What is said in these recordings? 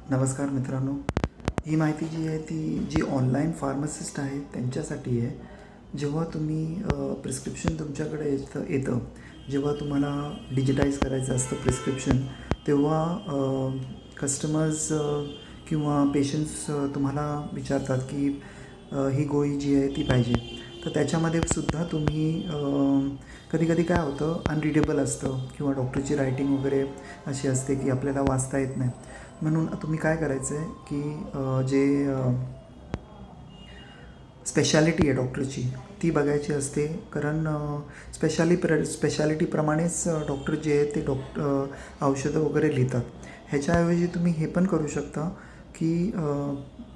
नमस्कार मित्रांनो. ही माहिती जी आहे ती जी ऑनलाईन फार्मासिस्ट आहेत त्यांच्यासाठी आहे. जेव्हा तुम्ही प्रिस्क्रिप्शन तुमच्याकडे येतं, जेव्हा तुम्हाला डिजिटाईज करायचं असतं प्रिस्क्रिप्शन, तेव्हा कस्टमर्स किंवा पेशंट्स तुम्हाला विचारतात की ही गोळी जी आहे ती पाहिजे. तर त्याच्यामध्ये सुद्धा तुम्ही कधी-कधी काय होतं, अनरीडेबल असतं किंवा डॉक्टरची रायटिंग वगैरे अशी असते की आपल्याला वाचता येत नाही. म्हणून तुम्ही काय करायचं आहे की जे स्पेशालिटी आहे डॉक्टरची ती बघायची असते. कारण स्पेशालिटीप्रमाणेच डॉक्टर जे आहेत ते औषधं वगैरे लिहितात. ह्याच्याऐवजी तुम्ही हे पण करू शकता की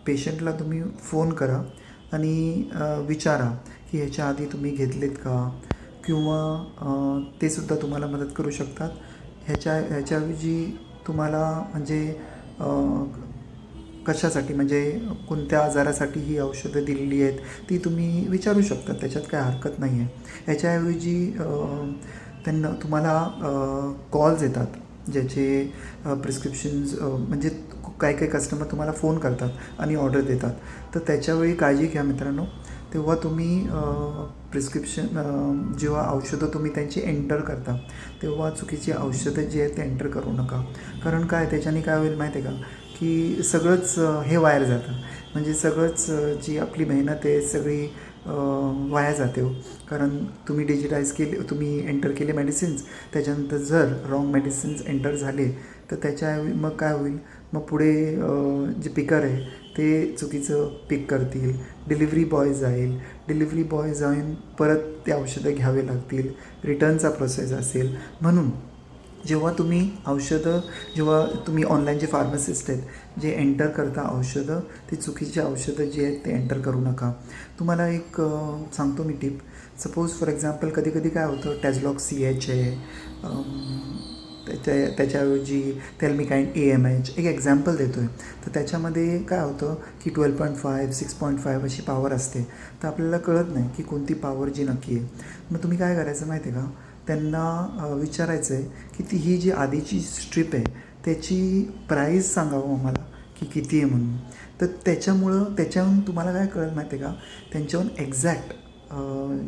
पेशंटला तुम्ही फोन करा आणि विचारा की ह्याच्या आधी तुम्ही घेतलेत का, किंवा ते सुद्धा तुम्हाला मदत करू शकतात. ह्याच्याऐवजी तुम्हाला म्हणजे कशासाठी, म्हणजे कोणत्या आजारासाठी ही औषधं दिलेली आहेत ती तुम्ही विचारू शकता. त्याच्यात काय हरकत नाही आहे. ह्याच्याऐवजी तुम्हाला कॉल्स येतात ज्याचे प्रिस्क्रिप्शन्स म्हणजे काही कस्टमर तुम्हाला फोन करतात आणि ऑर्डर देतात. तर त्याच्यावेळी काळजी घ्या मित्रांनो. तेव्हा तुम्ही जेव्हा औषधं तुम्ही त्यांची एंटर करता तेव्हा चुकीची औषधं जी आहेत ते एंटर करू नका. कारण त्याच्याने काय होईल माहिती आहे का, की सगळंच हे वाया जातं. म्हणजे सगळंच जी आपली मेहनत आहे सगळी वाया जाते हो. कारण तुम्ही तुम्ही एंटर केले मेडिसिन्स, त्याच्यानंतर जर रॉंग मेडिसिन्स एंटर झाले तर मग काय होईल, मग पुढे जे पिकर आहे ते चुकीचं पिक करतील. डिलिव्हरी बॉय जाऊन परत ते औषधं घ्यावे लागतील. रिटर्नचा प्रोसेस असेल. म्हणून जेव्हा तुम्ही ऑनलाईन जे फार्मासिस्ट आहेत जे एंटर करता औषधं, ते चुकीची औषधं जी आहेत ते एंटर करू नका. तुम्हाला एक सांगतो मी टिप. सपोज फॉर एक्झाम्पल कधी काय होतं, टॅझलॉक CH आहे, त्याच्याऐवजी टेल्मिकाइंड AMH, एक एक्झाम्पल देतो आहे. तर त्याच्यामध्ये काय होतं की 12.5 6.5 अशी पॉवर असते. तर आपल्याला कळत नाही की कोणती पॉवर जी नक्की आहे. मग तुम्ही काय करायचं माहिती आहे का, त्यांना विचारायचं आहे की ही जी आधीची स्ट्रीप आहे त्याची प्राईस सांगावं आम्हाला की किती आहे म्हणून. तर त्याच्याहून तुम्हाला काय कळेल माहिती आहे का, त्यांच्याहून एक्झॅक्ट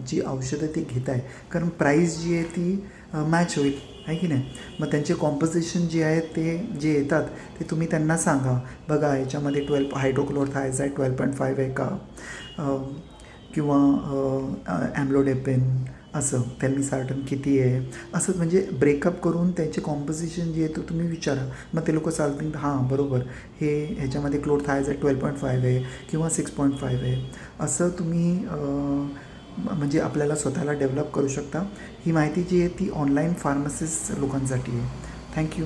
जी औषधं ते घेत आहे, कारण प्राईस जी आहे ती मॅच होईल, आहे की नाही. मग त्यांचे कॉम्पोजिशन जे आहेत ते जे येतात ते तुम्ही त्यांना सांगा. बघा याच्यामध्ये हायड्रोक्लोरथायझाईड 12.5 आहे का, किंवा ॲम्लोडेपेन असं, टेल्मिसार्टन किती आहे, असं म्हणजे ब्रेकअप करून त्यांचे कॉम्पोजिशन जे आहे तो तुम्ही विचारा. मग ते लोक सांगतील हां बरोबर, ह्याच्यामध्ये क्लोरथायझाईड 12.5 आहे किंवा 6.5 आहे. असं तुम्ही म्हणजे आपल्याला स्वतःला डेव्हलप करू शकता. ही माहिती जी आहे ती ऑनलाईन फार्मसिस्ट लोकांसाठी आहे. थँक्यू.